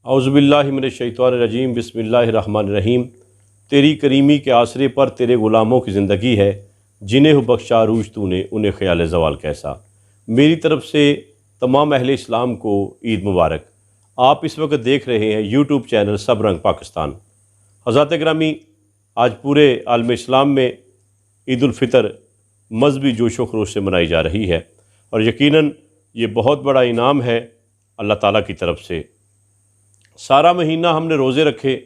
اعوذ باللہ من الشیطان الرجیم، بسم اللہ الرحمن الرحیم۔ تیری کریمی کے آسرے پر تیرے غلاموں کی زندگی ہے، جنہیں ہو بخشا عروج تو نے، انہیں خیال زوال کیسا۔ میری طرف سے تمام اہل اسلام کو عید مبارک۔ آپ اس وقت دیکھ رہے ہیں یوٹیوب چینل سب رنگ پاکستان۔ حضرات گرامی، آج پورے عالم اسلام میں عید الفطر مذہبی جوش و خروش سے منائی جا رہی ہے، اور یقیناً یہ بہت بڑا انعام ہے اللہ تعالیٰ کی طرف سے۔ سارا مہینہ ہم نے روزے رکھے،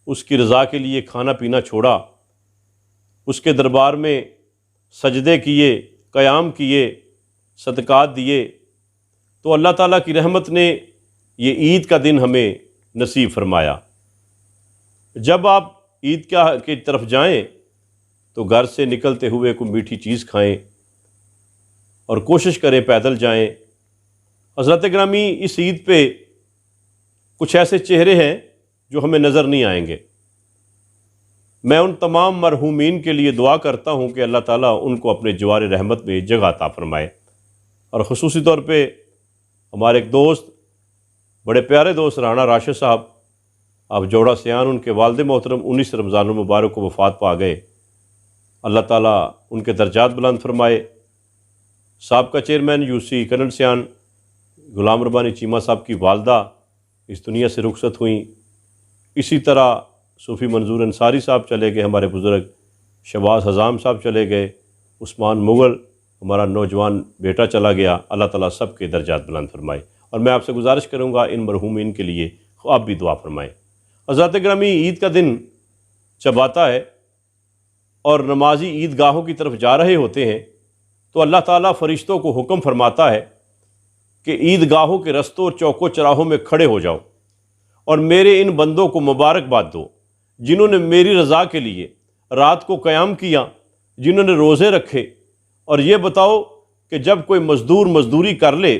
اس کی رضا کے لیے کھانا پینا چھوڑا، اس کے دربار میں سجدے کیے، قیام کیے، صدقات دیے، تو اللہ تعالیٰ کی رحمت نے یہ عید کا دن ہمیں نصیب فرمایا۔ جب آپ عید کی طرف جائیں تو گھر سے نکلتے ہوئے کوئی میٹھی چیز کھائیں اور کوشش کریں پیدل جائیں۔ حضرات گرامی، اس عید پہ کچھ ایسے چہرے ہیں جو ہمیں نظر نہیں آئیں گے۔ میں ان تمام مرحومین کے لیے دعا کرتا ہوں کہ اللہ تعالیٰ ان کو اپنے جوار رحمت میں جگہ عطا فرمائے، اور خصوصی طور پہ ہمارے ایک دوست، بڑے پیارے دوست رانا راشد صاحب، آپ جوڑا سیان، ان کے والد محترم 19 رمضان المبارک کو وفات پا گئے۔ اللہ تعالیٰ ان کے درجات بلند فرمائے۔ سابقہ چیئرمین UC کنڈ سیان غلام ربانی چیمہ صاحب کی والدہ اس دنیا سے رخصت ہوئیں۔ اسی طرح صوفی منظور انصاری صاحب چلے گئے، ہمارے بزرگ شہباز حزام صاحب چلے گئے، عثمان مغل ہمارا نوجوان بیٹا چلا گیا۔ اللہ تعالیٰ سب کے درجات بلند فرمائے، اور میں آپ سے گزارش کروں گا ان مرحومین کے لیے آپ بھی دعا فرمائیں۔ حضرات گرامی، عید کا دن جب آتا ہے اور نمازی عید گاہوں کی طرف جا رہے ہوتے ہیں تو اللہ تعالیٰ فرشتوں کو حکم فرماتا ہے کہ عید گاہوں کے رستوں اور چوکوں چراہوں میں کھڑے ہو جاؤ اور میرے ان بندوں کو مبارکباد دو، جنہوں نے میری رضا کے لیے رات کو قیام کیا، جنہوں نے روزے رکھے، اور یہ بتاؤ کہ جب کوئی مزدور مزدوری کر لے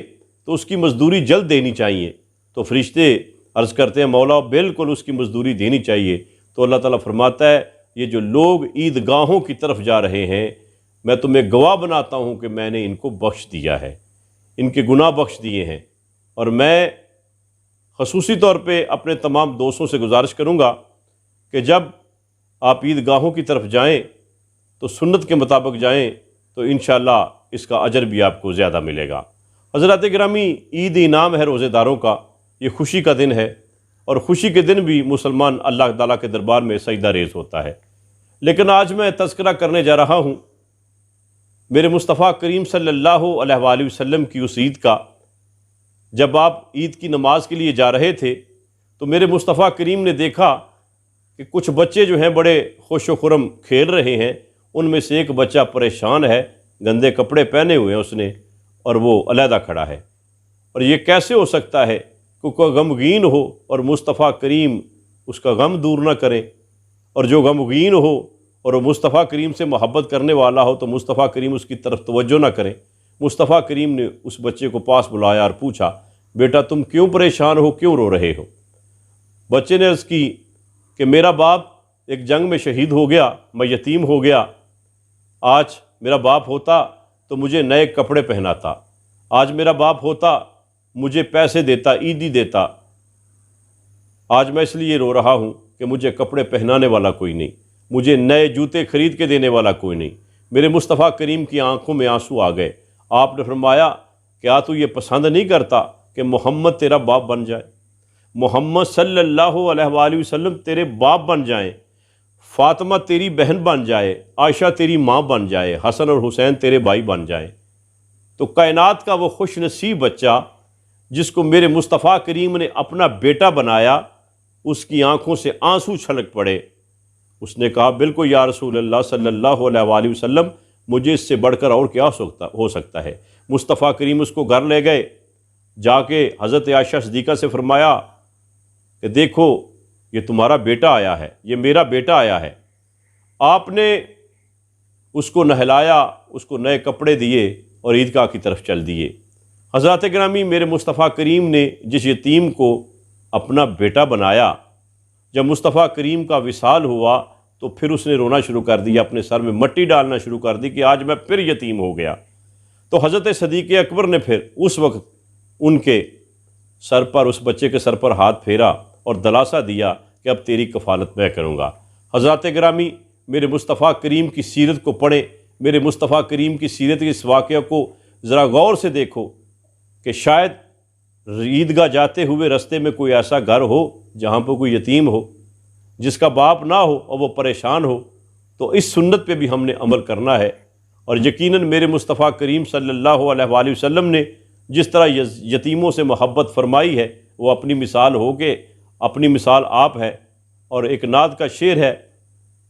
تو اس کی مزدوری جلد دینی چاہیے۔ تو فرشتے عرض کرتے ہیں مولا بالکل اس کی مزدوری دینی چاہیے۔ تو اللہ تعالیٰ فرماتا ہے یہ جو لوگ عید گاہوں کی طرف جا رہے ہیں، میں تمہیں گواہ بناتا ہوں کہ میں نے ان کو بخش دیا ہے، ان کے گناہ بخش دیے ہیں۔ اور میں خصوصی طور پہ اپنے تمام دوستوں سے گزارش کروں گا کہ جب آپ عید گاہوں کی طرف جائیں تو سنت کے مطابق جائیں، تو انشاءاللہ اس کا اجر بھی آپ کو زیادہ ملے گا۔ حضرات گرامی، عید انعام ہے روزے داروں کا، یہ خوشی کا دن ہے، اور خوشی کے دن بھی مسلمان اللہ تعالیٰ کے دربار میں سجدہ ریز ہوتا ہے۔ لیکن آج میں تذکرہ کرنے جا رہا ہوں میرے مصطفیٰ کریم صلی اللہ علیہ وآلہ وسلم کی اس عید کا۔ جب آپ عید کی نماز کے لیے جا رہے تھے تو میرے مصطفیٰ کریم نے دیکھا کہ کچھ بچے جو ہیں بڑے خوش و خرم کھیل رہے ہیں، ان میں سے ایک بچہ پریشان ہے، گندے کپڑے پہنے ہوئے ہیں اس نے، اور وہ علیحدہ کھڑا ہے۔ اور یہ کیسے ہو سکتا ہے کہ کوئی غمگین ہو اور مصطفیٰ کریم اس کا غم دور نہ کریں، اور جو غمگین ہو اور وہ مصطفیٰ کریم سے محبت کرنے والا ہو تو مصطفیٰ کریم اس کی طرف توجہ نہ کریں۔ مصطفیٰ کریم نے اس بچے کو پاس بلایا اور پوچھا، بیٹا تم کیوں پریشان ہو، کیوں رو رہے ہو؟ بچے نے عرض کی کہ میرا باپ ایک جنگ میں شہید ہو گیا، میں یتیم ہو گیا۔ آج میرا باپ ہوتا تو مجھے نئے کپڑے پہناتا، آج میرا باپ ہوتا مجھے پیسے دیتا، عیدی دیتا۔ آج میں اس لیے رو رہا ہوں کہ مجھے کپڑے پہنانے والا کوئی نہیں، مجھے نئے جوتے خرید کے دینے والا کوئی نہیں۔ میرے مصطفیٰ کریم کی آنکھوں میں آنسو آ گئے۔ آپ نے فرمایا کیا تو یہ پسند نہیں کرتا کہ محمد تیرا باپ بن جائے، محمد صلی اللہ علیہ وآلہ وسلم تیرے باپ بن جائیں، فاطمہ تیری بہن بن جائے، عائشہ تیری ماں بن جائے، حسن اور حسین تیرے بھائی بن جائیں؟ تو کائنات کا وہ خوش نصیب بچہ جس کو میرے مصطفیٰ کریم نے اپنا بیٹا بنایا، اس کی آنکھوں سے آنسو چھلک پڑے۔ اس نے کہا بالکل یا رسول اللہ صلی اللہ علیہ وآلہ وسلم، مجھے اس سے بڑھ کر اور کیا ہو سکتا ہے۔ مصطفیٰ کریم اس کو گھر لے گئے، جا کے حضرت عائشہ صدیقہ سے فرمایا کہ دیکھو یہ تمہارا بیٹا آیا ہے، یہ میرا بیٹا آیا ہے۔ آپ نے اس کو نہلایا، اس کو نئے کپڑے دیے اور عیدگاہ کی طرف چل دیے۔ حضرات گرامی، میرے مصطفیٰ کریم نے جس یتیم کو اپنا بیٹا بنایا، جب مصطفیٰ کریم کا وصال ہوا تو پھر اس نے رونا شروع کر دیا، اپنے سر میں مٹی ڈالنا شروع کر دی کہ آج میں پھر یتیم ہو گیا۔ تو حضرت صدیق اکبر نے پھر اس وقت ان کے سر پر اس بچے کے سر پر ہاتھ پھیرا اور دلاسا دیا کہ اب تیری کفالت میں کروں گا۔ حضرات گرامی، میرے مصطفیٰ کریم کی سیرت کو پڑھیں، میرے مصطفیٰ کریم کی سیرت کے اس واقعہ کو ذرا غور سے دیکھو کہ شاید عیدگاہ جاتے ہوئے رستے میں کوئی ایسا گھر ہو جہاں پہ کوئی یتیم ہو، جس کا باپ نہ ہو اور وہ پریشان ہو، تو اس سنت پہ بھی ہم نے عمل کرنا ہے۔ اور یقیناً میرے مصطفیٰ کریم صلی اللہ علیہ وآلہ وسلم نے جس طرح یتیموں سے محبت فرمائی ہے، وہ اپنی مثال ہو کے اپنی مثال آپ ہے۔ اور ایک نعت کا شعر ہے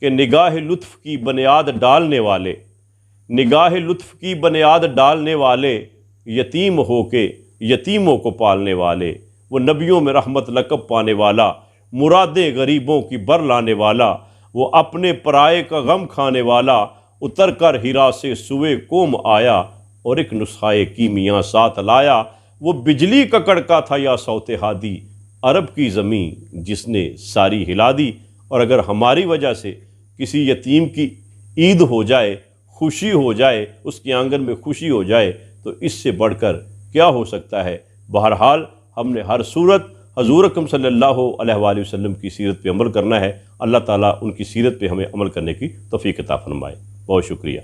کہ نگاہ لطف کی بنیاد ڈالنے والے، نگاہ لطف کی بنیاد ڈالنے والے، یتیم ہو کے یتیموں کو پالنے والے، وہ نبیوں میں رحمت لقب پانے والا، مرادیں غریبوں کی بر لانے والا، وہ اپنے پرائے کا غم کھانے والا، اتر کر ہرا سے سوئے قوم آیا اور ایک نسخہ کیمیاں ساتھ لایا، وہ بجلی کا کڑکا تھا یا صوت ہادی، عرب کی زمین جس نے ساری ہلا دی۔ اور اگر ہماری وجہ سے کسی یتیم کی عید ہو جائے، خوشی ہو جائے، اس کے آنگن میں خوشی ہو جائے، تو اس سے بڑھ کر کیا ہو سکتا ہے؟ بہرحال ہم نے ہر صورت حضور اکرم صلی اللہ علیہ وآلہ وسلم کی سیرت پہ عمل کرنا ہے۔ اللہ تعالیٰ ان کی سیرت پہ ہمیں عمل کرنے کی توفیق عطا فرمائے۔ بہت شکریہ۔